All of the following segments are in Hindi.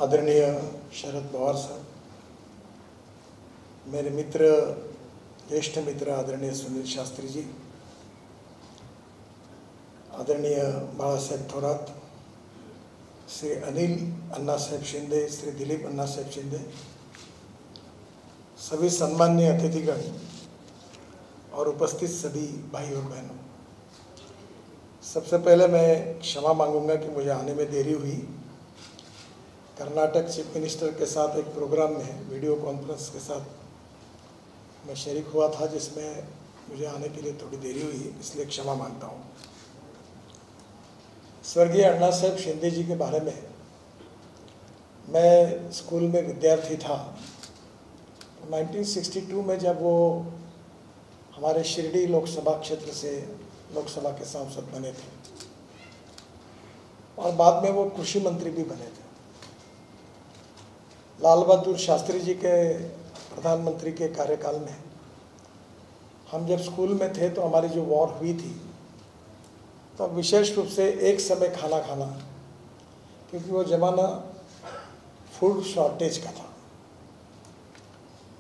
आदरणीय शरद पवार साहब, मेरे मित्र, ज्येष्ठ मित्र आदरणीय सुनील शास्त्री जी, आदरणीय बाळासाहेब थोरात, श्री अनिल अन्ना साहेब शिंदे, श्री दिलीप अन्ना साहेब शिंदे, सभी सम्माननीय अतिथिगण और उपस्थित सभी भाई और बहनों, सबसे पहले मैं क्षमा मांगूंगा कि मुझे आने में देरी हुई। कर्नाटक चीफ मिनिस्टर के साथ एक प्रोग्राम में वीडियो कॉन्फ्रेंस के साथ मैं शरीक हुआ था, जिसमें मुझे आने के लिए थोड़ी देरी हुई, इसलिए क्षमा मांगता हूँ। स्वर्गीय अण्णा साहेब शिंदे जी के बारे में, मैं स्कूल में विद्यार्थी था। 1962 में जब वो हमारे शिरडी लोकसभा क्षेत्र से लोकसभा के सांसद बने थे और बाद में वो कृषि मंत्री भी बने थे। लाल बहादुर शास्त्री जी के प्रधानमंत्री के कार्यकाल में हम जब स्कूल में थे तो हमारी जो वॉर हुई थी, तो विशेष रूप से एक समय खाना खाना, क्योंकि वो ज़माना फूड शॉर्टेज का था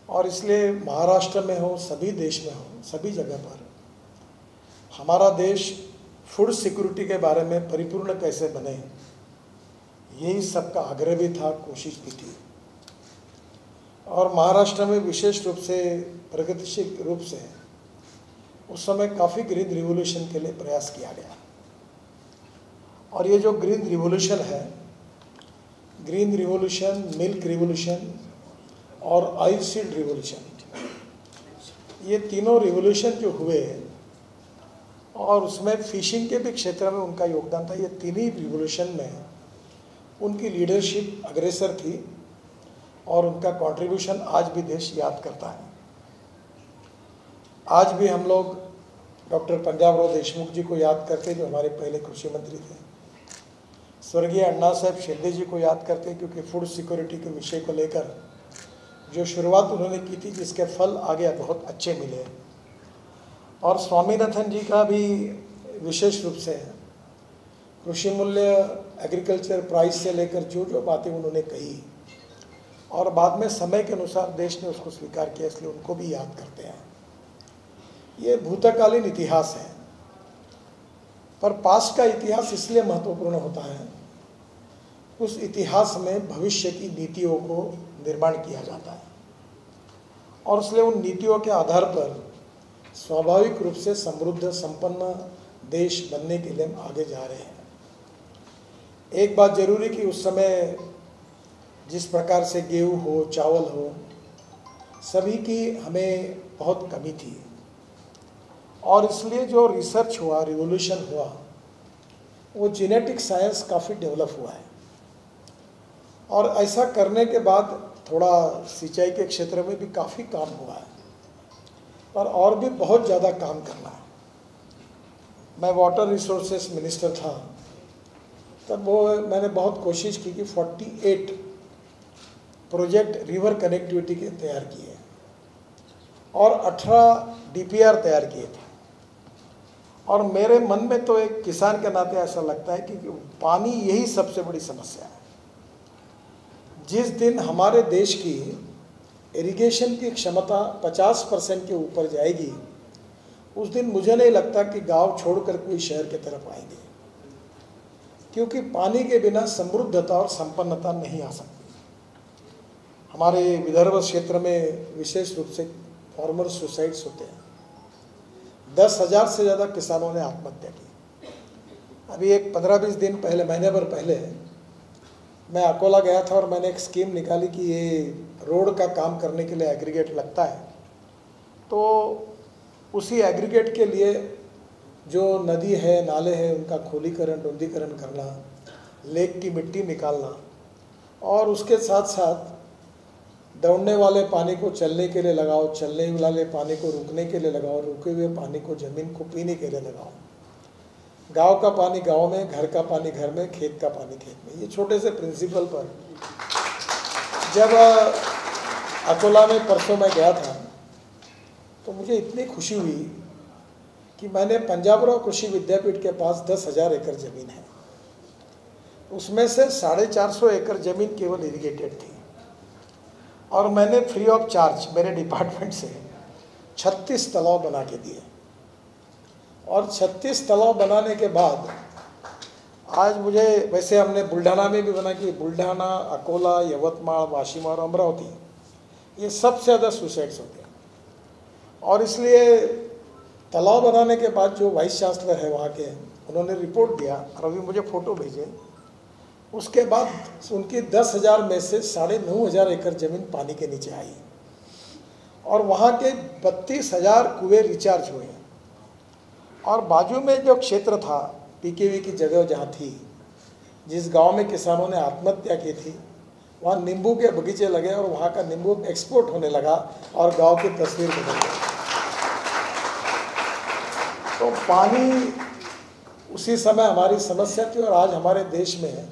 और इसलिए महाराष्ट्र में हो, सभी देश में हो, सभी जगह पर हमारा देश फूड सिक्योरिटी के बारे में परिपूर्ण कैसे बने, यही सबका आग्रह भी था, कोशिश भी थी। और महाराष्ट्र में विशेष रूप से प्रगतिशील रूप से उस समय काफ़ी ग्रीन रिवॉल्यूशन के लिए प्रयास किया गया। और ये जो ग्रीन रिवॉल्यूशन है, ग्रीन रिवॉल्यूशन, मिल्क रिवॉल्यूशन और ऑयल सीड रिवॉल्यूशन, ये तीनों रिवॉल्यूशन जो हुए और उसमें फिशिंग के भी क्षेत्र में उनका योगदान था। ये तीन ही रिवॉल्यूशन में उनकी लीडरशिप अग्रेसर थी और उनका कंट्रीब्यूशन आज भी देश याद करता है। आज भी हम लोग डॉक्टर पंजाबराव देशमुख जी को याद करते, जो हमारे पहले कृषि मंत्री थे। स्वर्गीय अण्णा साहेब शिंदे जी को याद करते, क्योंकि फूड सिक्योरिटी के विषय को लेकर जो शुरुआत उन्होंने की थी, जिसके फल आगे बहुत अच्छे मिले। और स्वामीनाथन जी का भी विशेष रूप से कृषि मूल्य, एग्रीकल्चर प्राइस से लेकर जो जो बातें उन्होंने कही और बाद में समय के अनुसार देश ने उसको स्वीकार किया, इसलिए उनको भी याद करते हैं। ये भूतकालीन इतिहास है, पर पास्ट का इतिहास इसलिए महत्वपूर्ण होता है, उस इतिहास में भविष्य की नीतियों को निर्माण किया जाता है और इसलिए उन नीतियों के आधार पर स्वाभाविक रूप से समृद्ध संपन्न देश बनने के लिए हम आगे जा रहे हैं। एक बात जरूरी कि उस समय जिस प्रकार से गेहूँ हो, चावल हो, सभी की हमें बहुत कमी थी और इसलिए जो रिसर्च हुआ, रिवोल्यूशन हुआ, वो जेनेटिक साइंस काफ़ी डेवलप हुआ है। और ऐसा करने के बाद थोड़ा सिंचाई के क्षेत्र में भी काफ़ी काम हुआ है, पर और भी बहुत ज़्यादा काम करना है। मैं वाटर रिसोर्सेस मिनिस्टर था, तब वो मैंने बहुत कोशिश की कि 48 प्रोजेक्ट रिवर कनेक्टिविटी के तैयार किए और 18 DPR तैयार किए थे। और मेरे मन में तो एक किसान के नाते ऐसा लगता है कि पानी यही सबसे बड़ी समस्या है। जिस दिन हमारे देश की इरिगेशन की क्षमता 50% के ऊपर जाएगी, उस दिन मुझे नहीं लगता कि गांव छोड़कर कोई शहर की तरफ आएंगे, क्योंकि पानी के बिना समृद्धता और संपन्नता नहीं आ सकती। हमारे विदर्भ क्षेत्र में विशेष रूप से फार्मर सुसाइड्स होते हैं। 10,000 से ज़्यादा किसानों ने आत्महत्या की। अभी एक 15-20 दिन पहले, महीने भर पहले मैं अकोला गया था और मैंने एक स्कीम निकाली कि ये रोड का काम करने के लिए एग्रीगेट लगता है, तो उसी एग्रीगेट के लिए जो नदी है, नाले हैं, उनका खोलीकरण, रुंदीकरण करना, लेक की मिट्टी निकालना और उसके साथ साथ दौड़ने वाले पानी को चलने के लिए लगाओ, चलने वाले पानी को रुकने के लिए लगाओ, रुके हुए पानी को ज़मीन को पीने के लिए लगाओ। गांव का पानी गांव में, घर का पानी घर में, खेत का पानी खेत में। ये छोटे से प्रिंसिपल पर जब अकोला में परसों मैं गया था, तो मुझे इतनी खुशी हुई कि मैंने पंजाबराव कृषि विद्यापीठ के पास 10,000 एकड़ ज़मीन है। उसमें से 450 एकड़ ज़मीन केवल इरिगेटेड थी और मैंने फ्री ऑफ चार्ज मेरे डिपार्टमेंट से 36 तालाब बना के दिए। और 36 तालाब बनाने के बाद आज मुझे, वैसे हमने बुल्ढाना में भी बना कि बुल्ढाना, अकोला, यवतमाल, वाशिम और अमरावती, ये सबसे ज़्यादा सुसाइड्स होते हैं। और इसलिए तालाब बनाने के बाद जो वाइस चांसलर है वहाँ के, उन्होंने रिपोर्ट दिया और अभी मुझे फ़ोटो भेजे। उसके बाद उनकी 10,000 में से 9,500 एकड़ ज़मीन पानी के नीचे आई और वहाँ के 32,000 कुएँ रिचार्ज हुए। और बाजू में जो क्षेत्र था, पीकेवी की जगह जहाँ थी, जिस गांव में किसानों ने आत्महत्या की थी, वहाँ नींबू के बगीचे लगे और वहाँ का नींबू एक्सपोर्ट होने लगा और गांव की तस्वीर बदल गई। तो पानी उसी समय हमारी समस्या थी और आज हमारे देश में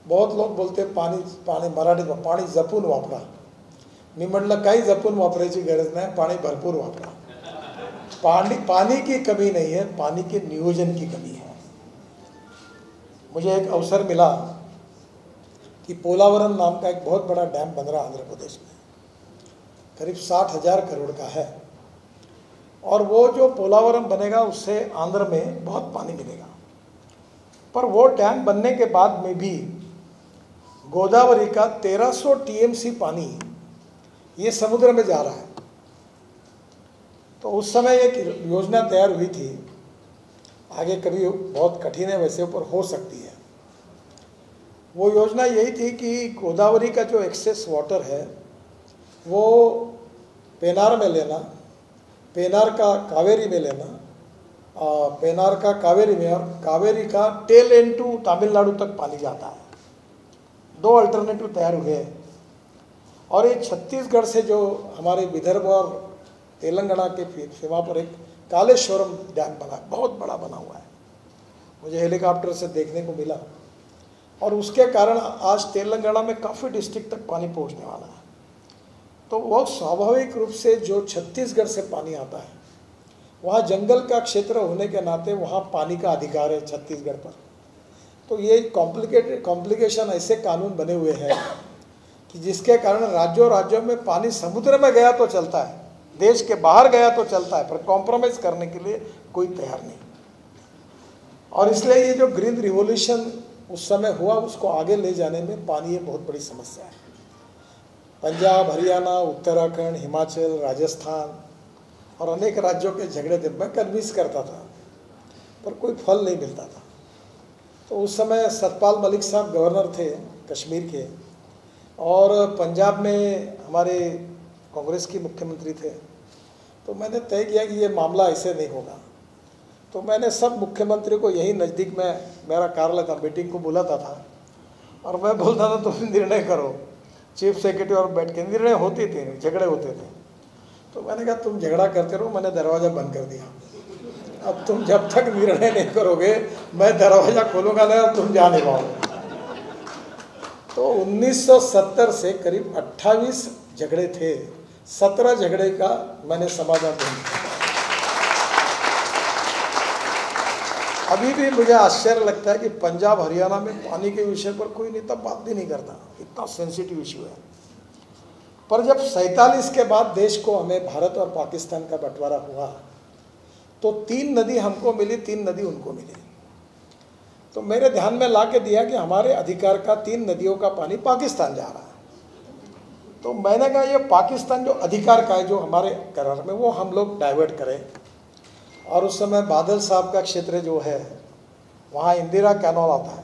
बहुत लोग बोलते पाणी पाणी मराठीत पाणी जपून वापरा। मी म्हटलं काही जपून वापरायची गरज नाही, पाणी भरपूर वापरा। पानी की कमी नहीं है, पानी के नियोजन की कमी है। मुझे एक अवसर मिला कि पोलावरम नाम का एक बहुत बड़ा डैम बन रहा आंध्र प्रदेश में, करीब 60,000 करोड़ का है। और वो जो पोलावरम बनेगा उससे आंध्र में बहुत पानी मिलेगा। पर वो डैम बनने के बाद में भी गोदावरी का 1300 टीएमसी पानी ये समुद्र में जा रहा है। तो उस समय एक योजना तैयार हुई थी, आगे कभी बहुत कठिन है वैसे, ऊपर हो सकती है। वो योजना यही थी कि गोदावरी का जो एक्सेस वाटर है वो पेनार में लेना, पेनार का कावेरी में लेना, पेनार का कावेरी में, और कावेरी का टेल एंड टू तमिलनाडु तक पानी जाता है। 2 अल्टरनेटिव तैयार हुए। और ये छत्तीसगढ़ से जो हमारे विदर्भ और तेलंगाना के सीमा पर एक कालेश्वरम डैम बना, बहुत बड़ा बना हुआ है, मुझे हेलीकॉप्टर से देखने को मिला। और उसके कारण आज तेलंगाना में काफ़ी डिस्ट्रिक्ट तक पानी पहुंचने वाला है। तो वो स्वाभाविक रूप से जो छत्तीसगढ़ से पानी आता है, वहाँ जंगल का क्षेत्र होने के नाते वहाँ पानी का अधिकार है छत्तीसगढ़ पर। तो ये कॉम्प्लिकेशन ऐसे कानून बने हुए हैं कि जिसके कारण राज्यों में पानी समुद्र में गया तो चलता है, देश के बाहर गया तो चलता है, पर कॉम्प्रोमाइज़ करने के लिए कोई तैयार नहीं। और इसलिए ये जो ग्रीन रिवॉल्यूशन उस समय हुआ, उसको आगे ले जाने में पानी एक बहुत बड़ी समस्या है। पंजाब, हरियाणा, उत्तराखंड, हिमाचल, राजस्थान और अनेक राज्यों के झगड़े थे। मैं कन्विंस करता था पर कोई फल नहीं मिलता था। तो उस समय सतपाल मलिक साहब गवर्नर थे कश्मीर के, और पंजाब में हमारे कांग्रेस की मुख्यमंत्री थे। तो मैंने तय किया कि ये मामला ऐसे नहीं होगा। तो मैंने सब मुख्यमंत्री को यही नज़दीक में मेरा कार्यालय था, मीटिंग को बुलाता था और मैं बोलता था तुम निर्णय करो। चीफ सेक्रेटरी और बैठ के निर्णय होते थे, झगड़े होते थे। तो मैंने कहा तुम झगड़ा करते रहो, मैंने दरवाज़ा बंद कर दिया। अब तुम जब तक निर्णय नहीं करोगे मैं दरवाज़ा खोलूँगा नहीं और तुम जा नहीं पाओगे। तो 1970 से करीब 28 झगड़े थे, 17 झगड़े का मैंने समाधान ढूंढा। अभी भी मुझे आश्चर्य लगता है कि पंजाब हरियाणा में पानी के विषय पर कोई नेता बात भी नहीं करता, इतना सेंसिटिव इशू है। पर जब 47 के बाद देश को, हमें भारत और पाकिस्तान का बंटवारा हुआ, तो 3 नदी हमको मिली, 3 नदी उनको मिली। तो मेरे ध्यान में ला के दिया कि हमारे अधिकार का 3 नदियों का पानी पाकिस्तान जा रहा है। तो मैंने कहा ये पाकिस्तान जो अधिकार का है, जो हमारे करार में, वो हम लोग डाइवर्ट करें। और उस समय बादल साहब का क्षेत्र जो है, वहाँ इंदिरा कैनाल आता है,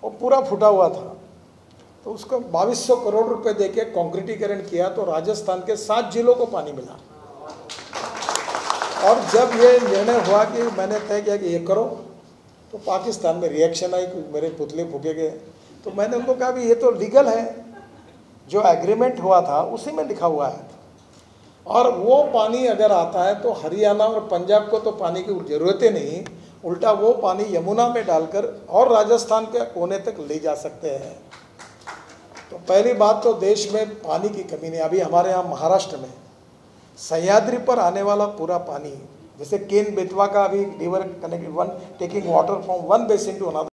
वो पूरा फूटा हुआ था। तो उसको 2200 करोड़ रुपए देके कंक्रीटीकरण किया, तो राजस्थान के 7 जिलों को पानी मिला। और जब ये निर्णय हुआ कि मैंने तय किया कि ये करो, तो पाकिस्तान में रिएक्शन आई कि मेरे पुतले फूके गए। तो मैंने उनको कहा भी ये तो लीगल है, जो एग्रीमेंट हुआ था उसी में लिखा हुआ है। और वो पानी अगर आता है तो हरियाणा और पंजाब को तो पानी की ज़रूरत ही नहीं, उल्टा वो पानी यमुना में डालकर और राजस्थान के कोने तक ले जा सकते हैं। तो पहली बात तो देश में पानी की कमी नहीं। अभी हमारे यहाँ महाराष्ट्र में सह्याद्री पर आने वाला पूरा पानी, जैसे केन बेतवा का अभी river connect one taking water from one basin to another,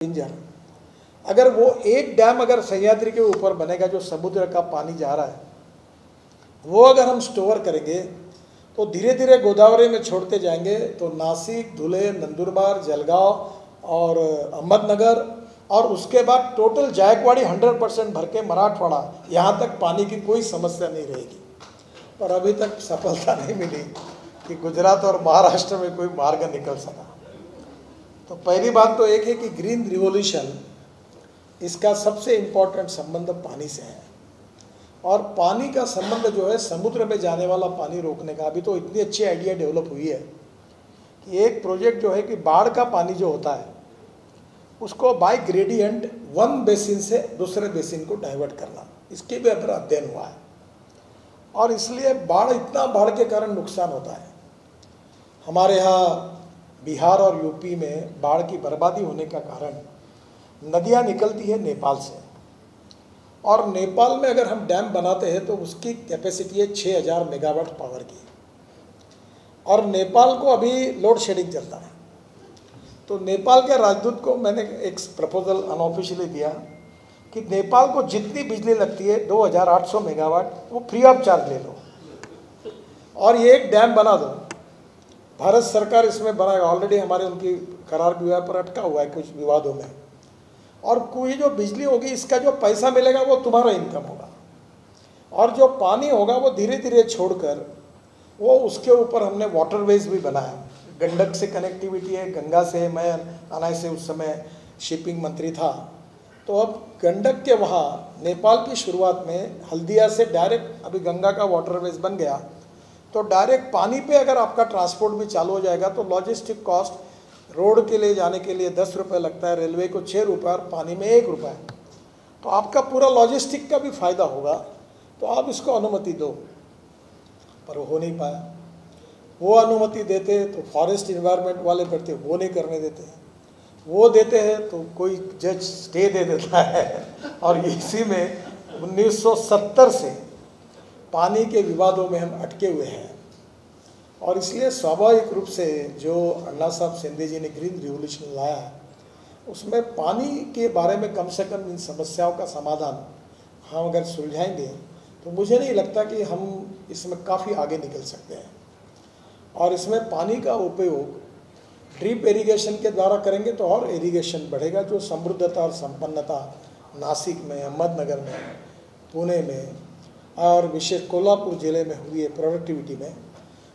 danger. अगर वो एक डैम अगर सह्याद्री के ऊपर बनेगा, जो समुद्र का पानी जा रहा है वो अगर हम स्टोर करेंगे तो धीरे धीरे गोदावरी में छोड़ते जाएंगे तो नासिक, धुले, नंदुरबार, जलगांव और अहमदनगर और उसके बाद टोटल जायकवाड़ी 100% भर के मराठवाड़ा, यहाँ तक पानी की कोई समस्या नहीं रहेगी। पर अभी तक सफलता नहीं मिली कि गुजरात और महाराष्ट्र में कोई मार्ग निकल सका। तो पहली बात तो एक है कि ग्रीन रिवॉल्यूशन, इसका सबसे इम्पोर्टेंट संबंध पानी से है। और पानी का संबंध जो है समुद्र में जाने वाला पानी रोकने का, अभी तो इतनी अच्छी आइडिया डेवलप हुई है कि एक प्रोजेक्ट जो है कि बाढ़ का पानी जो होता है उसको बाय ग्रेडियंट वन बेसिन से दूसरे बेसिन को डाइवर्ट करना, इसके भी ऊपर अध्ययन हुआ है। और इसलिए बाढ़ के कारण नुकसान होता है। हमारे यहाँ बिहार और यूपी में बाढ़ की बर्बादी होने का कारण नदियाँ निकलती है नेपाल से, और नेपाल में अगर हम डैम बनाते हैं तो उसकी कैपेसिटी है 6000 मेगावाट पावर की, और नेपाल को अभी लोड शेडिंग चलता है। तो नेपाल के राजदूत को मैंने एक प्रपोजल अनऑफिशियली दिया कि नेपाल को जितनी बिजली लगती है 2800 मेगावाट वो फ्री ऑफ चार्ज ले लो और ये एक डैम बना दो। भारत सरकार इसमें बनाएगा, ऑलरेडी हमारे उनकी करार भी हुआ है पर अटका हुआ है कुछ विवादों में। और कोई जो बिजली होगी इसका जो पैसा मिलेगा वो तुम्हारा इनकम होगा, और जो पानी होगा वो धीरे धीरे छोड़कर वो उसके ऊपर हमने वाटरवेज भी बनाया। गंडक से कनेक्टिविटी है, गंगा से, मैं अनाय से उस समय शिपिंग मंत्री था, तो अब गंडक के वहाँ नेपाल की शुरुआत में हल्दिया से डायरेक्ट अभी गंगा का वाटरवेज बन गया। तो डायरेक्ट पानी पे अगर आपका ट्रांसपोर्ट भी चालू हो जाएगा तो लॉजिस्टिक कॉस्ट रोड के लिए जाने के लिए 10 रुपये लगता है, रेलवे को 6 रुपये और पानी में 1 रुपये, तो आपका पूरा लॉजिस्टिक का भी फायदा होगा। तो आप इसको अनुमति दो, पर हो नहीं पाया। वो अनुमति देते तो फॉरेस्ट इन्वायरमेंट वाले करते, वो नहीं करने देते हैं। वो देते हैं तो कोई जज स्टे दे देता है, और इसी में 1970 से पानी के विवादों में हम अटके हुए हैं। और इसलिए स्वाभाविक रूप से जो अन्ना साहब शिंदे जी ने ग्रीन रिवॉल्यूशन लाया है उसमें पानी के बारे में कम से कम इन समस्याओं का समाधान हम अगर सुलझाएंगे तो मुझे नहीं लगता कि हम इसमें काफ़ी आगे निकल सकते हैं। और इसमें पानी का उपयोग ड्रिप इरिगेशन के द्वारा करेंगे तो और इरिगेशन बढ़ेगा, जो समृद्धता और संपन्नता नासिक में, अहमदनगर में, पुणे में और विशेष कोल्हापुर जिले में हुई है प्रोडक्टिविटी में,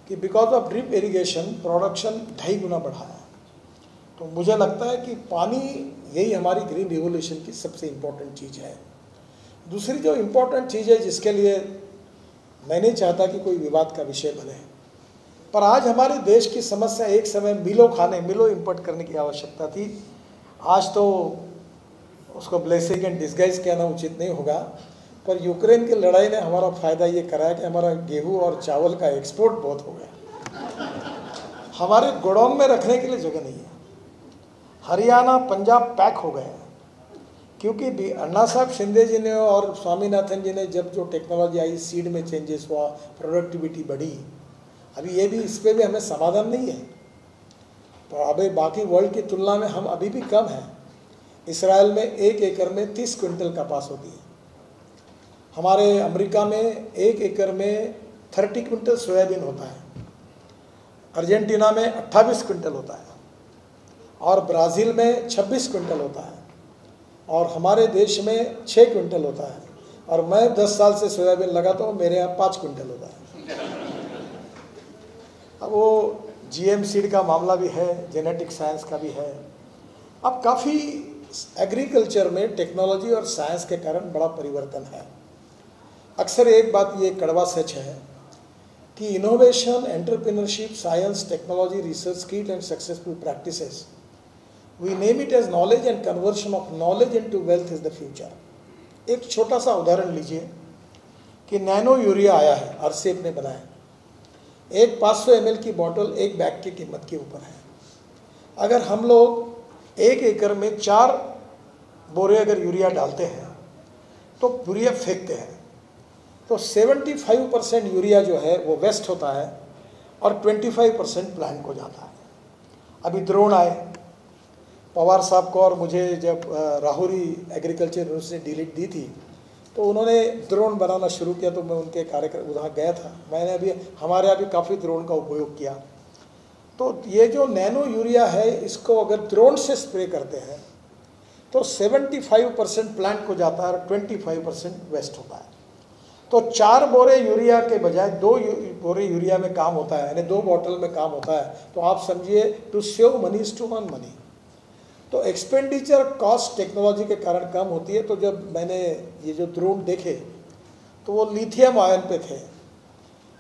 कि because of drip irrigation production 2.5 गुना बढ़ा है। तो मुझे लगता है कि पानी यही हमारी ग्रीन रिवॉल्यूशन की सबसे इम्पोर्टेंट चीज़ है। दूसरी जो इम्पोर्टेंट चीज़ है जिसके लिए मैं नहीं चाहता कि कोई विवाद का विषय बने, पर आज हमारे देश की समस्या, एक समय मिलो इंपोर्ट करने की आवश्यकता थी, आज तो उसको ब्लेसिंग एंड डिस्गाइज कहना उचित नहीं होगा, पर यूक्रेन की लड़ाई ने हमारा फ़ायदा ये कराया कि हमारा गेहूं और चावल का एक्सपोर्ट बहुत हो गया। हमारे गोडाउन में रखने के लिए जगह नहीं है। हरियाणा, पंजाब पैक हो गए, क्योंकि अन्ना साहब शिंदे जी ने और स्वामीनाथन जी ने जब जो टेक्नोलॉजी आई, सीड में चेंजेस हुआ, प्रोडक्टिविटी बढ़ी। अभी ये भी, इस पर भी हमें समाधान नहीं है, पर अभी बाकी वर्ल्ड की तुलना में हम अभी भी कम हैं। इसराइल में 1 एकड़ में 30 क्विंटल कपास होती है। हमारे अमेरिका में 1 एकड़ में 30 क्विंटल सोयाबीन होता है। अर्जेंटीना में 28 क्विंटल होता है, और ब्राज़ील में 26 क्विंटल होता है, और हमारे देश में 6 क्विंटल होता है। और मैं 10 साल से सोयाबीन लगाता हूँ, मेरे यहाँ 5 क्विंटल होता है। अब वो जीएम सीड का मामला भी है, जेनेटिक साइंस का भी है। अब काफ़ी एग्रीकल्चर में टेक्नोलॉजी और साइंस के कारण बड़ा परिवर्तन है। अक्सर एक बात ये कड़वा सच है कि innovation, entrepreneurship, science, technology, research kit and successful practices, we name it as knowledge and conversion of knowledge into wealth is the future. एक छोटा सा उदाहरण लीजिए कि नैनो यूरिया आया है, आरसीएफ ने बनाया। एक 500 ml की बोतल एक बैग की कीमत के ऊपर है। अगर हम लोग 1 एकड़ में 4 बोरे अगर यूरिया डालते हैं तो यूरिया फेंकते हैं, तो 75% यूरिया जो है वो वेस्ट होता है और 25% प्लांट को जाता है। अभी ड्रोन आए, पवार साहब को और मुझे जब राहुरी एग्रीकल्चर यूनिवर्सिटी डिलीट दी थी तो उन्होंने ड्रोन बनाना शुरू किया, तो मैं उनके कार्यक्रम वहाँ गया था। मैंने अभी हमारे यहाँ भी काफ़ी ड्रोन का उपयोग किया। तो ये जो नैनो यूरिया है, इसको अगर ड्रोन से स्प्रे करते हैं तो 75% प्लांट को जाता है और 25% वेस्ट होता है। तो 4 बोरे यूरिया के बजाय 2 बोरे यूरिया में काम होता है, यानी 2 बॉटल में काम होता है। तो आप समझिए, to save money is to earn money. तो एक्सपेंडिचर कॉस्ट टेक्नोलॉजी के कारण कम होती है। तो जब मैंने ये जो ड्रोन देखे तो वो लिथियम आयन पे थे,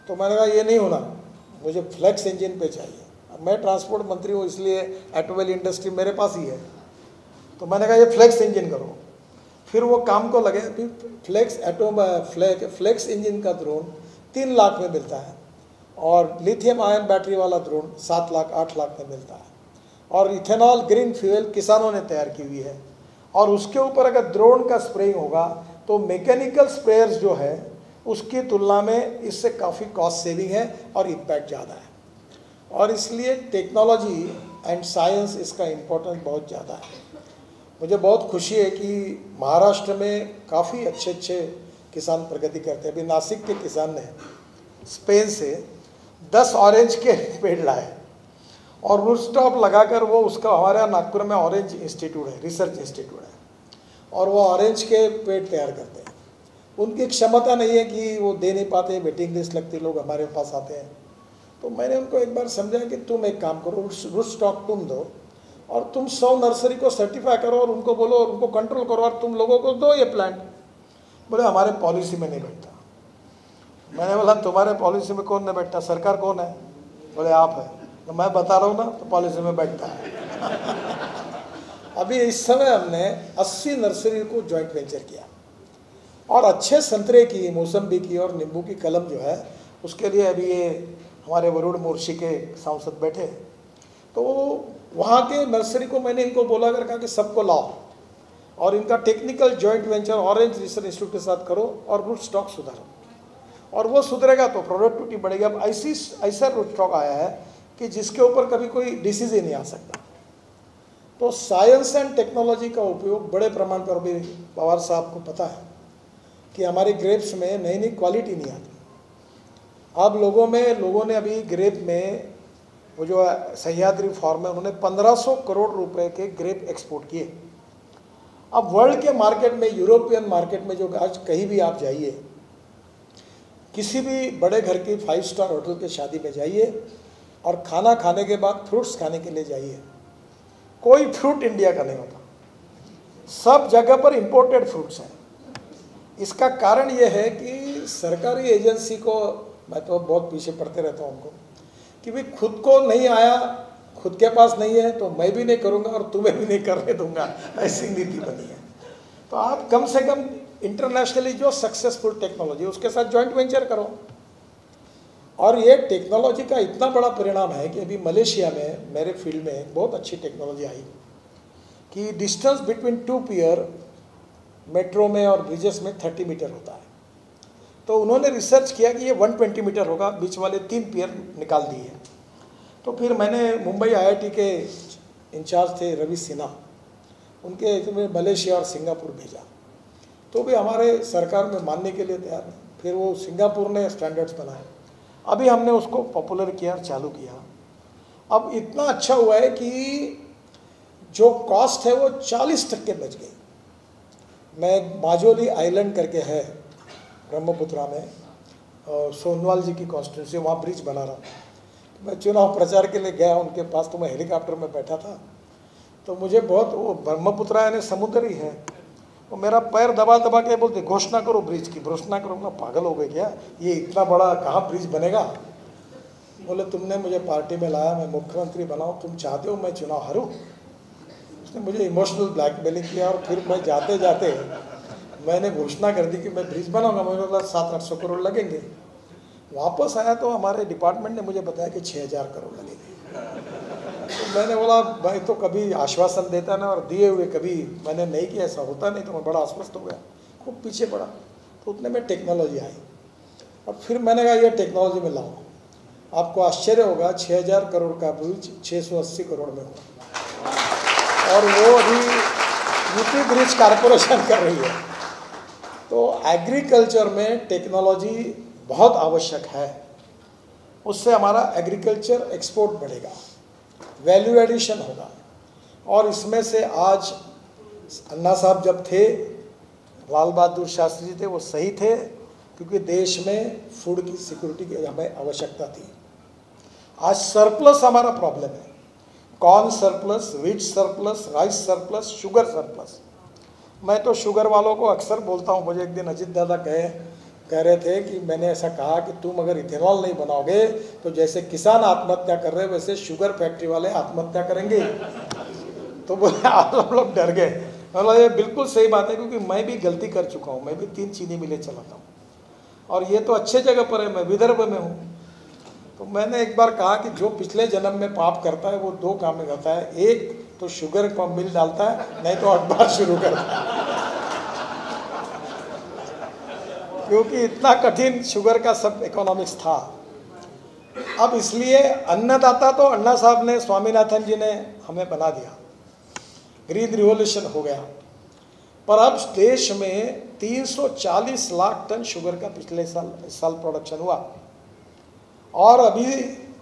तो मैंने कहा ये नहीं होना, मुझे फ्लेक्स इंजन पे चाहिए। मैं ट्रांसपोर्ट मंत्री हूँ, इसलिए ऑटोमोबाइल इंडस्ट्री मेरे पास ही है। तो मैंने कहा ये फ्लेक्स इंजन करो। फिर वो काम को लगे। फिर फ्लेक्स इंजन का ड्रोन 3 लाख में मिलता है और लिथियम आयन बैटरी वाला ड्रोन 7 लाख 8 लाख में मिलता है। और इथेनॉल ग्रीन फ्यूल किसानों ने तैयार की हुई है। और उसके ऊपर अगर ड्रोन का स्प्रेइंग होगा तो मैकेनिकल स्प्रेयर्स जो है उसकी तुलना में इससे काफ़ी कॉस्ट सेविंग है और इम्पैक्ट ज़्यादा है। और इसलिए टेक्नोलॉजी एंड साइंस इसका इम्पोर्टेंस बहुत ज़्यादा है। मुझे बहुत खुशी है कि महाराष्ट्र में काफ़ी अच्छे किसान प्रगति करते हैं। अभी नासिक के किसान ने स्पेन से 10 ऑरेंज के पेड़ लाए और रूफटॉप लगाकर वो उसका, हमारे यहाँ नागपुर में ऑरेंज इंस्टीट्यूट है, रिसर्च इंस्टीट्यूट है, और वो ऑरेंज के पेड़ तैयार करते हैं। उनकी क्षमता नहीं है कि वो दे नहीं पाते, वेटिंग लिस्ट लगती, लोग हमारे पास आते हैं। तो मैंने उनको एक बार समझा कि तुम एक काम करो, रूफटॉप तुम दो और तुम 100 नर्सरी को सर्टिफाई करो और उनको बोलो और उनको कंट्रोल करो और तुम लोगों को दो ये प्लांट। बोले हमारे पॉलिसी में नहीं बैठता। मैंने बोला तुम्हारे पॉलिसी में कौन नहीं बैठता, सरकार कौन है? बोले आप है। तो मैं बता रहा हूँ ना, तो पॉलिसी में बैठता है। अभी इस समय हमने 80 नर्सरी को जॉइंट वेंचर किया और अच्छे संतरे की, मौसम्बी की और नींबू की कलम जो है उसके लिए अभी ये हमारे वरुण मोर्शी के सांसद बैठे। तो वहाँ के नर्सरी को मैंने इनको बोला कर कहा कि सबको लाओ और इनका technical joint venture orange research institute के साथ करो और रूट स्टॉक सुधारो, और वो सुधरेगा तो प्रोडक्टिविटी बढ़ेगी। अब ऐसा रूट स्टॉक आया है कि जिसके ऊपर कभी कोई डिसीज ही नहीं आ सकता। तो साइंस एंड टेक्नोलॉजी का उपयोग बड़े प्रमाण पर, अभी पवार साहब को पता है कि हमारी ग्रेप्स में नई नई क्वालिटी नहीं आती। अब लोगों ने अभी ग्रेप में वो जो सह्याद्री फार्म है, उन्होंने 1500 करोड़ रुपए के ग्रेप एक्सपोर्ट किए। अब वर्ल्ड के मार्केट में, यूरोपियन मार्केट में, जो आज कहीं भी आप जाइए, किसी भी बड़े घर की 5 स्टार होटल के शादी में जाइए और खाना खाने के बाद फ्रूट्स खाने के लिए जाइए, कोई फ्रूट इंडिया का नहीं होता, सब जगह पर इंपोर्टेड फ्रूट्स हैं। इसका कारण ये है कि सरकारी एजेंसी को, मैं तो बहुत पीछे पड़ते रहता हूँ उनको, कि भाई खुद को नहीं आया, खुद के पास नहीं है तो मैं भी नहीं करूँगा और तुम्हें भी नहीं करने दूंगा, ऐसी नीति बनी है। तो आप कम से कम इंटरनेशनली जो सक्सेसफुल टेक्नोलॉजी उसके साथ जॉइंट वेंचर करो। और ये टेक्नोलॉजी का इतना बड़ा परिणाम है कि अभी मलेशिया में मेरे फील्ड में बहुत अच्छी टेक्नोलॉजी आई कि डिस्टेंस बिटवीन 2 पियर मेट्रो में और ब्रिजेस में 30 मीटर होता है। तो उन्होंने रिसर्च किया कि ये 120 मीटर होगा, बीच वाले 3 पियर निकाल दिए। तो फिर मैंने मुंबई IIT के इंचार्ज थे रवि सिन्हा, उनके इसमें मलेशिया और सिंगापुर भेजा, तो भी हमारे सरकार में मानने के लिए तैयार है। फिर वो सिंगापुर ने स्टैंडर्ड्स बनाए, अभी हमने उसको पॉपुलर किया और चालू किया। अब इतना अच्छा हुआ है कि जो कॉस्ट है वो 40% बच गई। मैं माजोली आइलैंड करके है ब्रह्मपुत्रा में, और सोनवाल जी की कॉन्स्टिट्यूंसी, वहाँ ब्रिज बना रहा हूँ। मैं चुनाव प्रचार के लिए गया उनके पास, तो मैं हेलीकॉप्टर में बैठा था, तो मुझे बहुत, वो ब्रह्मपुत्रा यानी समुद्र ही है, वो मेरा पैर दबा दबा के बोलते घोषणा करो ब्रिज की। घोषणा करूँगा, पागल हो गए क्या, ये इतना बड़ा कहाँ ब्रिज बनेगा? बोले तुमने मुझे पार्टी में लाया, मैं मुख्यमंत्री बनाऊँ, तुम चाहते हो मैं चुनाव हारूँ? उसने मुझे इमोशनल ब्लैकमेलिंग किया और फिर मैं जाते जाते मैंने घोषणा कर दी कि मैं ब्रिज बनाऊँगा। मुझे बोला 700-800 करोड़ लगेंगे। वापस आया तो हमारे डिपार्टमेंट ने मुझे बताया कि 6000 करोड़ लगेंगे। तो मैंने बोला भाई तो कभी आश्वासन देता ना, और दिए हुए कभी मैंने नहीं किया, ऐसा होता नहीं। तो मैं बड़ा आश्वस्त हो गया, खूब पीछे पड़ा। तो उतने में टेक्नोलॉजी आई और फिर मैंने कहा ये टेक्नोलॉजी में लाओ। आपको आश्चर्य होगा, 6000 करोड़ का ब्रिज 680 करोड़ में हुआ। और वो अभी यूपी ब्रिज कारपोरेशन कर रही है। तो एग्रीकल्चर में टेक्नोलॉजी बहुत आवश्यक है, उससे हमारा एग्रीकल्चर एक्सपोर्ट बढ़ेगा, वैल्यू एडिशन होगा। और इसमें से आज अन्ना साहब जब थे, लाल बहादुर शास्त्री जी थे, वो सही थे, क्योंकि देश में फूड की सिक्योरिटी की हमें आवश्यकता थी। आज सरप्लस हमारा प्रॉब्लम है, corn surplus, wheat surplus, rice surplus, sugar surplus. मैं तो शुगर वालों को अक्सर बोलता हूँ, मुझे एक दिन अजीत दादा कह रहे थे कि मैंने ऐसा कहा कि तुम अगर इथेनॉल नहीं बनाओगे तो जैसे किसान आत्महत्या कर रहे वैसे शुगर फैक्ट्री वाले आत्महत्या करेंगे। तो बोले आप लोग डर गए। मतलब ये बिल्कुल सही बात है, क्योंकि मैं भी गलती कर चुका हूँ। मैं भी 3 चीनी मिलें चलाता हूँ, और ये तो अच्छे जगह पर है, मैं विदर्भ में हूँ। तो मैंने एक बार कहा कि जो पिछले जन्म में पाप करता है वो 2 काम में करता है, एक तो शुगर का मिल डालता है, नहीं तो अखबार शुरू करता है। क्योंकि इतना कठिन शुगर का सब इकोनॉमिक्स था। अब इसलिए अन्नदाता तो अन्ना साहब ने, स्वामीनाथन जी ने हमें बना दिया, ग्रीन रिवॉल्यूशन हो गया। पर अब देश में 340 लाख टन शुगर का पिछले साल प्रोडक्शन हुआ, और अभी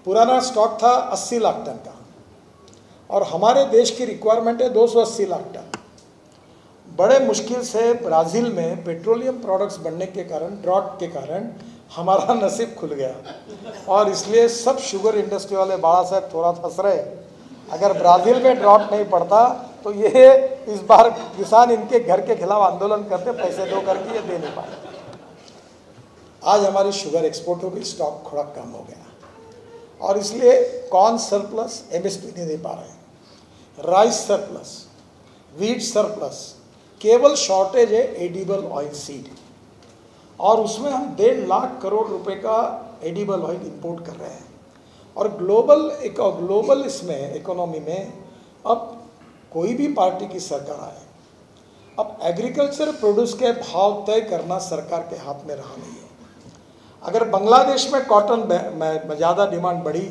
पुराना स्टॉक था 80 लाख टन का, और हमारे देश की रिक्वायरमेंट है 280 लाख टन। बड़े मुश्किल से ब्राज़ील में पेट्रोलियम प्रोडक्ट्स बनने के कारण, ड्रॉट के कारण हमारा नसीब खुल गया, और इसलिए सब शुगर इंडस्ट्री वाले बाड़ा साहब थोड़ा फंस रहे। अगर ब्राज़ील में ड्रॉट नहीं पड़ता तो ये इस बार किसान इनके घर के खिलाफ आंदोलन करते, पैसे दो करके, ये दे नहीं पाए। आज हमारी शुगर एक्सपोर्ट हो गई, स्टॉक थोड़ा कम हो गया, और इसलिए कॉर्न सरप्लस, एमएसपी नहीं दे पा रहे, राइस सरप्लस, व्हीट सरप्लस, केवल शॉर्टेज है एडिबल ऑयल सीड, और उसमें हम 1.5 लाख करोड़ रुपए का एडिबल ऑयल इंपोर्ट कर रहे हैं। और ग्लोबल इसमें इकोनॉमी में अब कोई भी पार्टी की सरकार आए, अब एग्रीकल्चर प्रोड्यूस के भाव तय करना सरकार के हाथ में रहा नहीं है। अगर बांग्लादेश में कॉटन में ज़्यादा डिमांड बढ़ी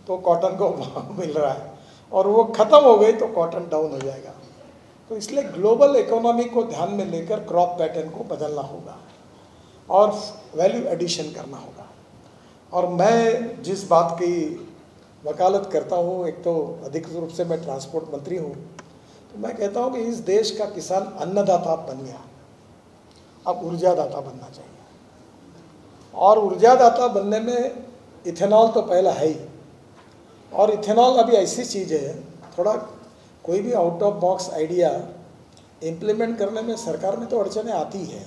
तो कॉटन को भाव मिल रहा है, और वो ख़त्म हो गई तो कॉटन डाउन हो जाएगा। तो इसलिए ग्लोबल इकोनॉमी को ध्यान में लेकर क्रॉप पैटर्न को बदलना होगा और वैल्यू एडिशन करना होगा। और मैं जिस बात की वकालत करता हूँ, एक तो अधिक रूप से मैं ट्रांसपोर्ट मंत्री हूँ, तो मैं कहता हूँ कि इस देश का किसान अन्नदाता बन गया, अब ऊर्जादाता बनना चाहिए। और ऊर्जादाता बनने में इथेनॉल तो पहला है ही, और इथेनॉल अभी ऐसी चीज़ है, थोड़ा कोई भी out of box idea implement करने में सरकार में तो अड़चनें आती है।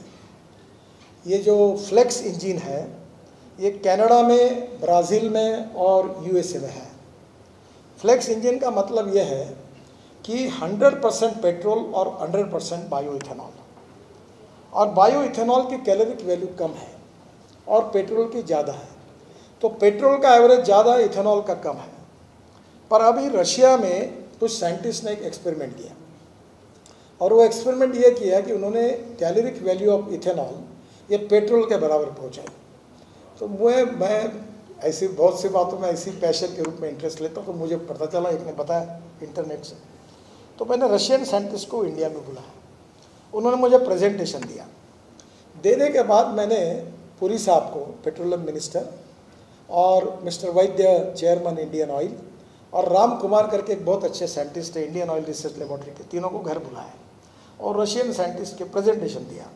ये जो फ्लेक्स इंजन है, ये कनाडा में, ब्राज़ील में और यूएसए में है। फ्लेक्स इंजन का मतलब ये है कि 100% पेट्रोल और 100% बायो इथेनॉल, और बायो इथेनॉल की कैलोरिक वैल्यू कम है और पेट्रोल की ज़्यादा है। तो पेट्रोल का एवरेज ज़्यादा, इथेनॉल का कम है। पर अभी रशिया में कुछ साइंटिस्ट ने एक एक्सपेरिमेंट किया, और वो एक्सपेरिमेंट ये किया कि उन्होंने कैलोरिक वैल्यू ऑफ इथेनॉल ये पेट्रोल के बराबर पहुंचाई। तो मैं ऐसी बहुत सी बातों में ऐसी पैशन के रूप में इंटरेस्ट लेता हूँ, तो मुझे पता चला, एक ने बताया इंटरनेट से। तो मैंने रशियन साइंटिस्ट को इंडिया में बुलाया, उन्होंने मुझे प्रेजेंटेशन दिया। देने के बाद मैंने पुरी साहब को, पेट्रोलियम मिनिस्टर, और मिस्टर वैद्य, चेयरमैन इंडियन ऑयल, और राम कुमार करके एक बहुत अच्छे साइंटिस्ट है इंडियन ऑयल रिसर्च लेबोरेटरी के, तीनों को घर बुलाया और रशियन साइंटिस्ट के प्रेजेंटेशन दिया।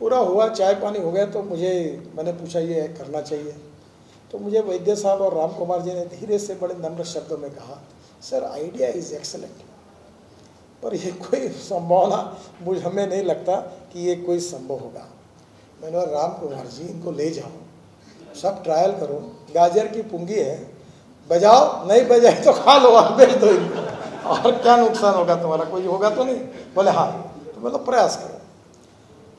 पूरा हुआ, चाय पानी हो गया, तो मैंने पूछा ये करना चाहिए। तो मुझे वैद्य साहब और राम कुमार जी ने धीरे से बड़े नम्र शब्दों में कहा, सर आइडिया इज़ एक्सेलेंट, पर ये कोई संभावना हमें नहीं लगता कि ये कोई संभव होगा। मैंने कहा राम कुमार जी, इनको ले जाओ, सब ट्रायल करो, गाजर की पुंगी है, बजाओ, नहीं बजाए तो खा लो, आप बेच दो इनको, और क्या नुकसान होगा तुम्हारा, कोई होगा तो नहीं। बोले हाँ, तो मतलब प्रयास करो।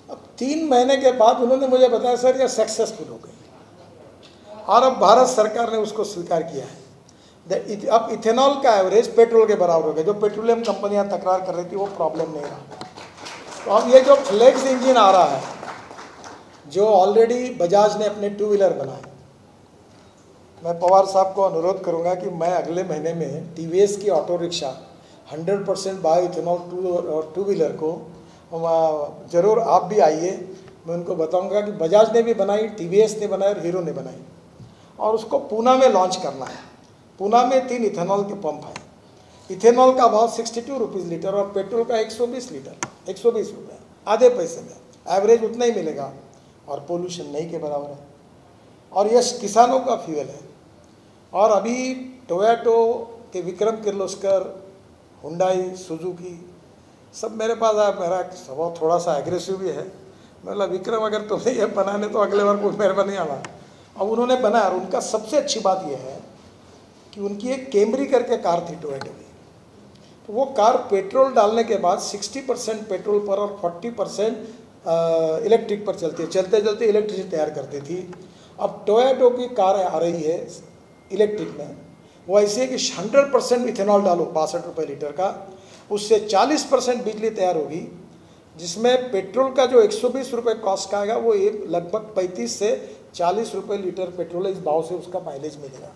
अब 3 महीने के बाद उन्होंने मुझे बताया, सर ये सक्सेसफुल हो गई, और अब भारत सरकार ने उसको स्वीकार किया है। अब इथेनॉल का एवरेज पेट्रोल के बराबर हो गया। जो पेट्रोलियम कंपनियां तकरार कर रही थी वो प्रॉब्लम नहीं रहा। तो अब ये जो फ्लेक्स इंजन आ रहा है, जो ऑलरेडी बजाज ने अपने 2 व्हीलर बनाए, मैं पवार साहब को अनुरोध करूंगा कि मैं अगले महीने में टीवीएस की auto rickshaw 100% bio ethanol two wheeler को ज़रूर आप भी आइए। मैं उनको बताऊंगा कि बजाज ने भी बनाई, TVS ने बनाई और हीरो ने बनाई, और उसको पूना में लॉन्च करना है। पूना में 3 इथेनॉल के पंप हैं। इथेनॉल का भाव 62 रुपीज़ लीटर और पेट्रोल का 120 लीटर 120 रुपये, आधे पैसे में एवरेज उतना ही मिलेगा और पोल्यूशन नहीं के बराबर है। और यह किसानों का फ्यूल है। और अभी टोयोटो के विक्रम किर्लोस्कर, हुंडई, सुजुकी सब मेरे पास आया। मेरा स्वभाव थोड़ा सा एग्रेसिव भी है। मतलब विक्रम अगर तुम्हें ये बनाने तो अगले बार कोई मेरे पर नहीं आना। अब उन्होंने बनाया और उनका सबसे अच्छी बात यह है कि उनकी एक कैमरी करके कार थी टोयोटो की। तो वो कार पेट्रोल डालने के बाद 60% पेट्रोल पर और 40% इलेक्ट्रिक पर चलती है। चलते चलते इलेक्ट्रिसिटी तैयार करती थी। अब टोयोटो की कार आ रही है इलेक्ट्रिक में, वो ऐसी है कि 100% इथेनॉल डालो 62 रुपये लीटर का, उससे 40% बिजली तैयार होगी, जिसमें पेट्रोल का जो 120 रुपये कॉस्ट का आएगा वो ये लगभग 35 से 40 रुपये लीटर पेट्रोल है। इस भाव से उसका माइलेज मिलेगा।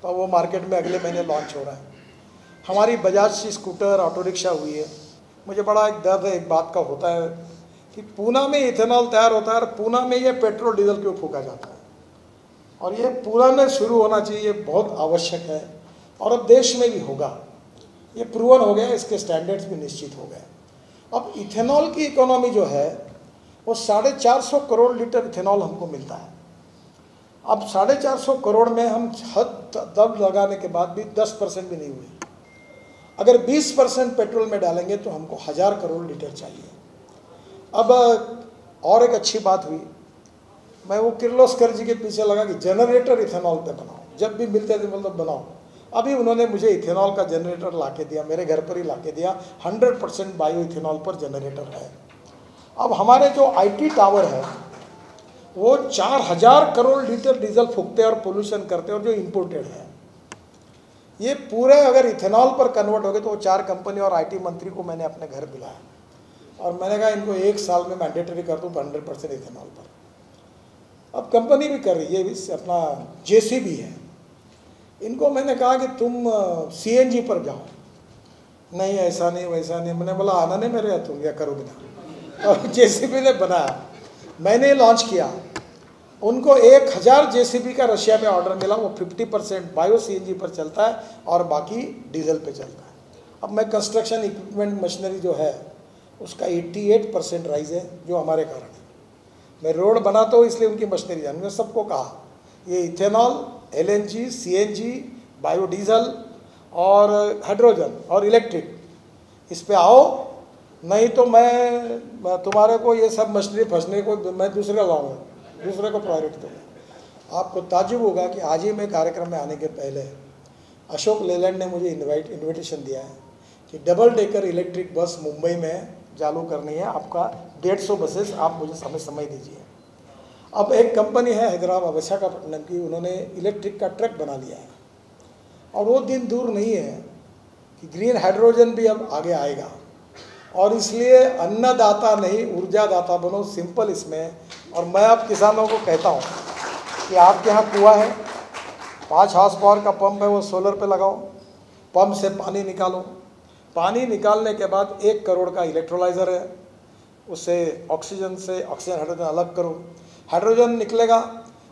तो वो मार्केट में अगले महीने लॉन्च हो रहा है। हमारी बजाज की स्कूटर, ऑटो रिक्शा हुई है। मुझे बड़ा एक दर्द है एक बात का होता है कि पूना में इथेनॉल तैयार होता है और पूना में ये पेट्रोल डीजल क्यों फूका जाता है, और ये पूना में शुरू होना चाहिए। ये बहुत आवश्यक है और अब देश में भी होगा। ये प्रूवन हो गया, इसके स्टैंडर्ड्स भी निश्चित हो गए। अब इथेनॉल की इकोनॉमी जो है वो 450 करोड़ लीटर इथेनॉल हमको मिलता है। अब 450 करोड़ में हम हद दब लगाने के बाद भी 10% भी नहीं हुए। अगर 20% पेट्रोल में डालेंगे तो हमको 1000 करोड़ लीटर चाहिए। अब और एक अच्छी बात हुई, मैं वो किर्लोस्कर जी के पीछे लगा कि जनरेटर इथेनॉल पे बनाओ, जब भी मिलते थे मतलब बनाओ। अभी उन्होंने मुझे इथेनॉल का जनरेटर ला के दिया, मेरे घर पर ही ला के दिया। 100% बायो इथेनॉल पर जनरेटर है। अब हमारे जो IT टावर है वो 4000 करोड़ लीटर डीजल फूकते और पोल्यूशन करते और जो इम्पोर्टेड है। ये पूरे अगर इथेनॉल पर कन्वर्ट हो गए तो वो 4 कंपनी और IT मंत्री को मैंने अपने घर बुलाया और मैंने कहा इनको 1 साल में मैंडेटरी कर दूँ 100% इथेनॉल पर। अब कंपनी भी कर रही है, अपना JCB है। इनको मैंने कहा कि तुम CNG पर जाओ। नहीं ऐसा नहीं वैसा नहीं। मैंने बोला आना नहीं मेरे, तुम क्या करोगे ना। और JCB ने बनाया, मैंने लॉन्च किया। उनको 1000 JCB का रशिया में ऑर्डर मिला। वो 50% बायो CNG पर चलता है और बाकी डीजल पे चलता है। अब मैं कंस्ट्रक्शन इक्विपमेंट मशीनरी जो है उसका 88% राइज है, जो हमारे कारण है। मैं रोड बनाता हूँ इसलिए उनकी मशीनरी है। मैंने सबको कहा ये इथेनॉल, LNG, CNG, बायोडीजल और हाइड्रोजन और इलेक्ट्रिक, इस पे आओ, नहीं तो मैं तुम्हारे को ये सब मशीनरी फंसने को मैं दूसरे लाऊंगा, दूसरे को प्रायोरिटी दूँगा। आपको ताज्जुब होगा कि आज ही मैं कार्यक्रम में आने के पहले अशोक लेलैंड ने मुझे इन्विटेशन दिया है कि double decker electric bus Mumbai में चालू करनी है। आपका 150 बसेस आप मुझे समय दीजिए। अब एक कंपनी है हैदराबाद विशाखापट्टनम की, उन्होंने इलेक्ट्रिक का ट्रक बना लिया है और वो दिन दूर नहीं है कि ग्रीन हाइड्रोजन भी अब आगे आएगा। और इसलिए अन्नदाता नहीं ऊर्जादाता बनो, सिंपल इसमें। और मैं अब किसानों को कहता हूँ कि आपके यहाँ कुआं है, 5 हॉर्स पावर का पंप है, वो सोलर पे लगाओ, पंप से पानी निकालो। पानी निकालने के बाद 1 करोड़ का इलेक्ट्रोलाइज़र है, उससे ऑक्सीजन हाइड्रोजन अलग करो। हाइड्रोजन निकलेगा,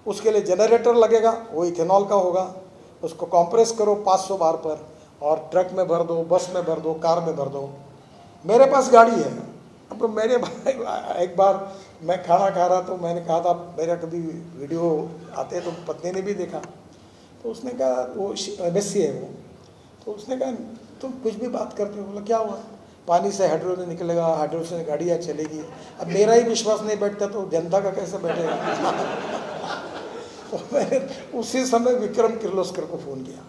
उसके लिए जनरेटर लगेगा, वो इथेनॉल का होगा। उसको कंप्रेस करो 500 बार पर और ट्रक में भर दो, बस में भर दो, कार में भर दो। मेरे पास गाड़ी है। अब मेरे भाई एक बार मैं खाना खा रहा तो मैंने कहा था मेरा कभी वीडियो आते तो पत्नी ने भी देखा, तो उसने कहा वो MSc है वो, तो उसने कहा तुम कुछ भी बात करते हो। बोला क्या हुआ, पानी से हाइड्रोजन निकलेगा, हाइड्रोजन से गाड़ियाँ चलेगी। अब मेरा ही विश्वास नहीं बैठता तो जनता का कैसे बैठेगा। तो मैंने उसी समय विक्रम किर्लोस्कर को फ़ोन किया,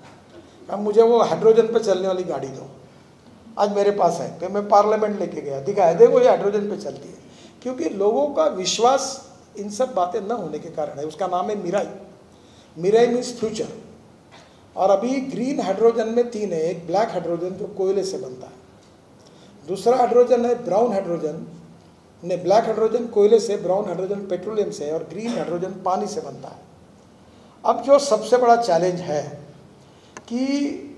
अब मुझे वो हाइड्रोजन पे चलने वाली गाड़ी दो। आज मेरे पास है, तो मैं पार्लियामेंट लेके गया, दिखाया देखो ये हाइड्रोजन पे चलती है। क्योंकि लोगों का विश्वास इन सब बातें न होने के कारण है। उसका नाम है मिराई। Mirae means future. और अभी ग्रीन हाइड्रोजन में 3 है। एक ब्लैक हाइड्रोजन जो कोयले से बनता है, दूसरा हाइड्रोजन है ब्राउन हाइड्रोजन, ने ब्लैक हाइड्रोजन कोयले से, ब्राउन हाइड्रोजन पेट्रोलियम से, और ग्रीन हाइड्रोजन पानी से बनता है। अब जो सबसे बड़ा चैलेंज है कि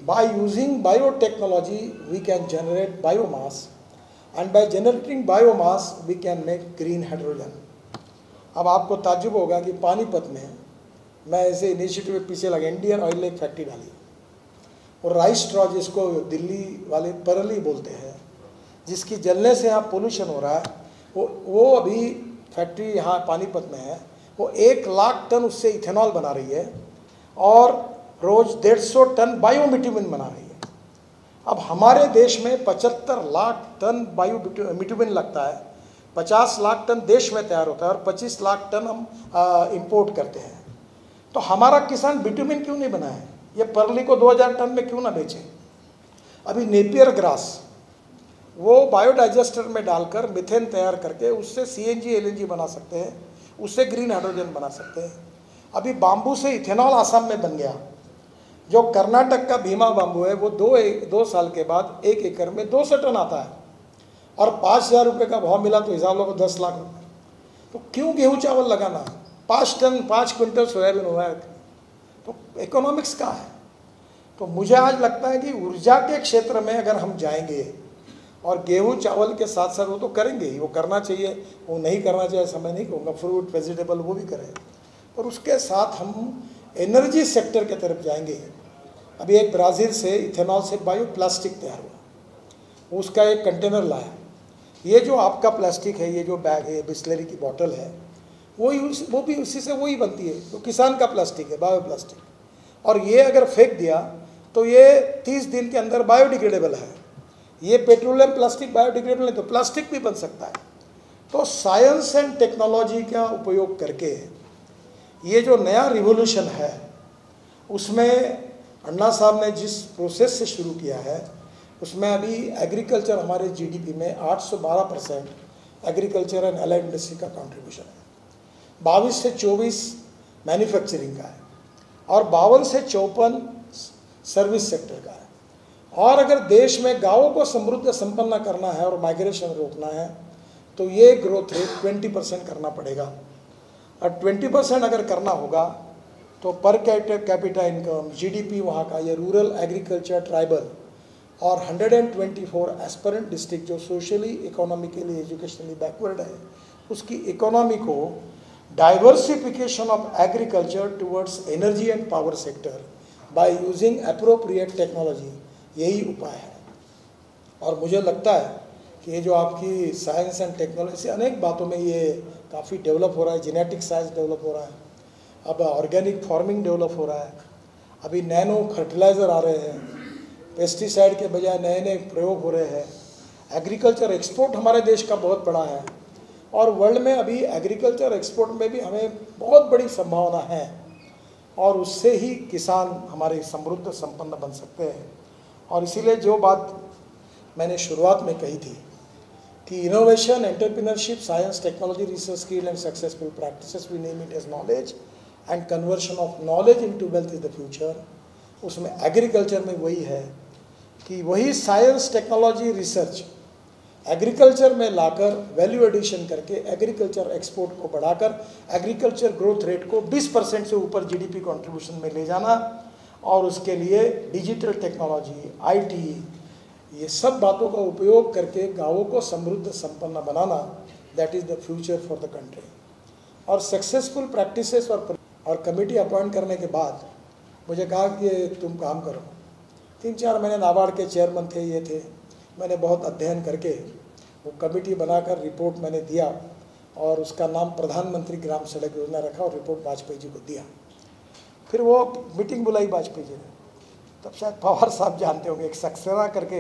by using biotechnology we can generate biomass and by generating biomass we can make green hydrogen। अब आपको ताज्जुब होगा कि पानीपत में मैं ऐसे इनिशिएटिव में पीछे लगा, इंडियन ऑयल ने एक फैक्ट्री डाली और राइस स्ट्रॉ जिसको दिल्ली वाले परली बोलते हैं, जिसकी जलने से यहाँ पोल्यूशन हो रहा है, वो अभी फैक्ट्री यहाँ पानीपत में है। वो 1 लाख टन उससे इथेनॉल बना रही है और रोज़ 150 टन बायोमिट्यूमिन बना रही है। अब हमारे देश में 75 लाख टन बायोमिट्यूमिन लगता है, 50 लाख टन देश में तैयार होता है और 25 लाख टन हम इंपोर्ट करते हैं। तो हमारा किसान बिट्यूमिन क्यों नहीं बनाए? ये परली को 2000 टन में क्यों ना बेचे? अभी नेपियर ग्रास वो बायोडाइजेस्टर में डालकर मिथेन तैयार करके उससे CNG LNG बना सकते हैं, उससे ग्रीन हाइड्रोजन बना सकते हैं। अभी बाम्बू से इथेनॉल आसाम में बन गया। जो कर्नाटक का भीमा बाम्बू है वो 2 साल के बाद 1 एकड़ में 200 टन आता है और 5000 रुपये का भाव मिला तो हिसाब लो 10 लाख रुपये। तो क्यों गेहूँ चावल लगाना? 5 क्विंटल सोयाबीन हुआ है, तो इकोनॉमिक्स का है। तो मुझे आज लगता है कि ऊर्जा के क्षेत्र में अगर हम जाएंगे और गेहूँ चावल के साथ साथ वो तो करेंगे ही, वो करना चाहिए, वो नहीं करना चाहिए ऐसा मैं नहीं कहूँगा, फ्रूट वेजिटेबल वो भी करें, और उसके साथ हम एनर्जी सेक्टर के तरफ जाएंगे। अभी एक ब्राज़ील से इथेनॉल से बायो प्लास्टिक तैयार हुआ, उसका एक कंटेनर लाया। ये जो आपका प्लास्टिक है, ये जो बैग है, बिस्लरी की बोतल है, वो भी उसी से वही बनती है, तो किसान का प्लास्टिक है, बायो प्लास्टिक। और ये अगर फेंक दिया तो ये 30 दिन के अंदर बायोडिग्रेडेबल है। ये पेट्रोलियम प्लास्टिक बायोडिग्रेडेबल है, तो प्लास्टिक भी बन सकता है। तो साइंस एंड टेक्नोलॉजी का उपयोग करके ये जो नया रिवोल्यूशन है, उसमें अन्ना साहब ने जिस प्रोसेस से शुरू किया है, उसमें अभी एग्रीकल्चर हमारे GDP में 812% एग्रीकल्चर एंड एलाइड इंडस्ट्री का कंट्रीब्यूशन है। 22 से 24 मैन्युफैक्चरिंग का है और 52 से 54 सर्विस सेक्टर का है। और अगर देश में गाँवों को समृद्ध संपन्न करना है और माइग्रेशन रोकना है तो ये ग्रोथ रेट 20% करना पड़ेगा। और 20% अगर करना होगा तो पर कैपिटा इनकम, GDP वहाँ का, ये रूरल, एग्रीकल्चर, ट्राइबल और 124 एस्पिरेंट डिस्ट्रिक्ट जो सोशली, इकोनॉमिकली, एजुकेशनली बैकवर्ड है, उसकी इकोनॉमी को diversification of agriculture towards energy and power sector by using appropriate technology, यही उपाय है। और मुझे लगता है कि ये जो आपकी साइंस एंड टेक्नोलॉजी से अनेक बातों में ये काफ़ी डेवलप हो रहा है। जेनेटिक साइंस डेवलप हो रहा है, अब ऑर्गेनिक फार्मिंग डेवलप हो रहा है, अभी नैनो फर्टिलाइज़र आ रहे हैं, पेस्टिसाइड के बजाय नए नए प्रयोग हो रहे हैं। एग्रीकल्चर एक्सपोर्ट हमारे देश का बहुत बड़ा है और वर्ल्ड में अभी एग्रीकल्चर एक्सपोर्ट में भी हमें बहुत बड़ी संभावना है और उससे ही किसान हमारे समृद्ध संपन्न बन सकते हैं। और इसीलिए जो बात मैंने शुरुआत में कही थी कि innovation, entrepreneurship, science, technology, research, skill and successful practices, we name it as knowledge and conversion of knowledge into wealth is the future. उसमें एग्रीकल्चर में वही है कि वही साइंस, टेक्नोलॉजी, रिसर्च एग्रीकल्चर में लाकर वैल्यू एडिशन करके एग्रीकल्चर एक्सपोर्ट को बढ़ाकर एग्रीकल्चर ग्रोथ रेट को 20% से ऊपर GDP कंट्रीब्यूशन में ले जाना और उसके लिए डिजिटल टेक्नोलॉजी, IT, ये सब बातों का उपयोग करके गाँवों को समृद्ध संपन्न बनाना, that is the future for the country. और सक्सेसफुल प्रैक्टिसेस और कमेटी अपॉइंट करने के बाद मुझे कहा कि तुम काम करो। 3-4 महीने नाबार्ड के चेयरमैन थे, ये थे, मैंने बहुत अध्ययन करके वो कमेटी बनाकर रिपोर्ट मैंने दिया और उसका नाम प्रधानमंत्री ग्राम सड़क योजना रखा और रिपोर्ट वाजपेयी जी को दिया। फिर वो मीटिंग बुलाई वाजपेयी जी ने, तब शायद पवार साहब जानते होंगे, एक सक्सेना करके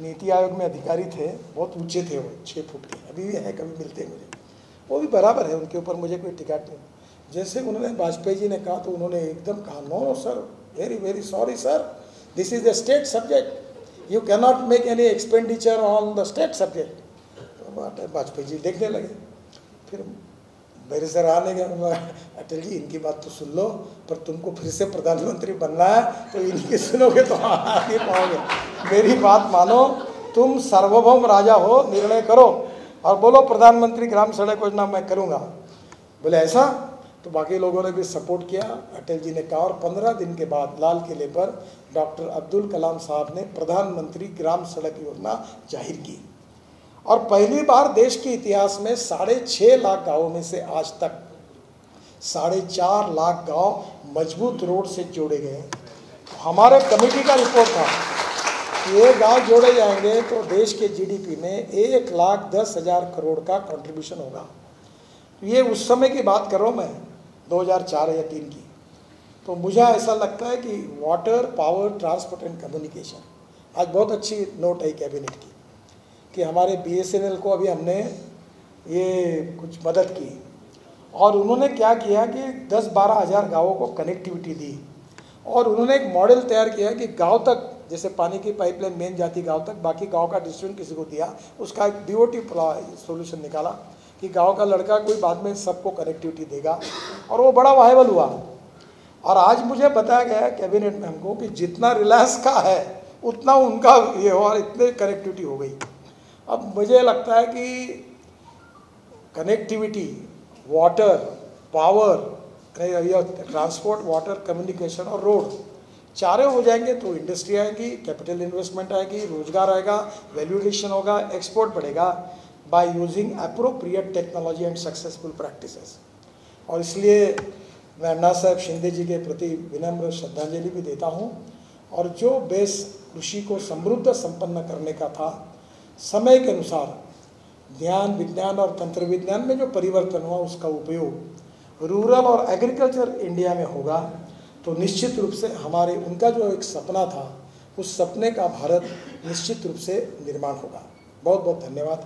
नीति आयोग में अधिकारी थे, बहुत ऊंचे थे वो, 6 फुट के, अभी भी है, कभी मिलते हैं मुझे, वो भी बराबर है, उनके ऊपर मुझे कोई टिकट नहीं। जैसे उन्होंने वाजपेयी जी ने कहा तो उन्होंने एकदम कहा, no sir, very very sorry sir, this is the state subject, you cannot make any expenditure on the state subject. तो वाजपेयी जी देखने लगे, फिर मेरे सर आने गए, अटल जी इनकी बात तो सुन लो, पर तुमको फिर से प्रधानमंत्री बनना है तो इनकी सुनोगे तो आ नहीं पाओगे, मेरी बात मानो, तुम सार्वभौम राजा हो, निर्णय करो और बोलो प्रधानमंत्री ग्राम सड़क योजना मैं करूँगा। बोले ऐसा? तो बाकी लोगों ने भी सपोर्ट किया। अटल जी ने कहा और 15 दिन के बाद लाल किले पर डॉक्टर अब्दुल कलाम साहब ने प्रधानमंत्री ग्राम सड़क योजना जाहिर की और पहली बार देश के इतिहास में 6.5 लाख गाँवों में से आज तक 4.5 लाख गांव मजबूत रोड से जोड़े गए। हमारे कमेटी का रिपोर्ट था कि ये गांव जोड़े जाएंगे तो देश के जीडीपी में 1,10,000 करोड़ का कंट्रीब्यूशन होगा। ये उस समय की बात कर रहा हूँ मैं, 2004 या 3 की। तो मुझे ऐसा लगता है कि water, power, transport and communication आज बहुत अच्छी नोट है कैबिनेट की कि हमारे BSNL को अभी हमने ये कुछ मदद की और उन्होंने क्या किया कि 10-12 हज़ार गाँवों को कनेक्टिविटी दी और उन्होंने एक मॉडल तैयार किया कि गांव तक, जैसे पानी की पाइपलाइन मेन जाती गांव तक, बाकी गांव का डिस्ट्रीब्यूशन किसी को दिया, उसका एक BOT सॉल्यूशन निकाला कि गांव का लड़का कोई बाद में सबको कनेक्टिविटी देगा और वो बड़ा वायबल हुआ। और आज मुझे बताया गया कैबिनेट में हमको कि जितना रिलायंस का है उतना उनका ये हो और इतने कनेक्टिविटी हो गई। अब मुझे लगता है कि connectivity, water, power, transport, water, communication और रोड चारों हो जाएंगे तो इंडस्ट्री आएगी, कैपिटल इन्वेस्टमेंट आएगी, रोजगार आएगा, वैल्यू एडिशन होगा, एक्सपोर्ट बढ़ेगा by using appropriate technology and successful practices. और इसलिए मैं अन्ना साहब शिंदे जी के प्रति विनम्र श्रद्धांजलि भी देता हूँ। और जो बेस कृषि को समृद्ध संपन्न करने का था, समय के अनुसार ध्यान, विज्ञान और तंत्र विज्ञान में जो परिवर्तन हुआ उसका उपयोग रूरल और एग्रीकल्चर इंडिया में होगा तो निश्चित रूप से हमारे उनका जो एक सपना था उस सपने का भारत निश्चित रूप से निर्माण होगा। बहुत बहुत धन्यवाद।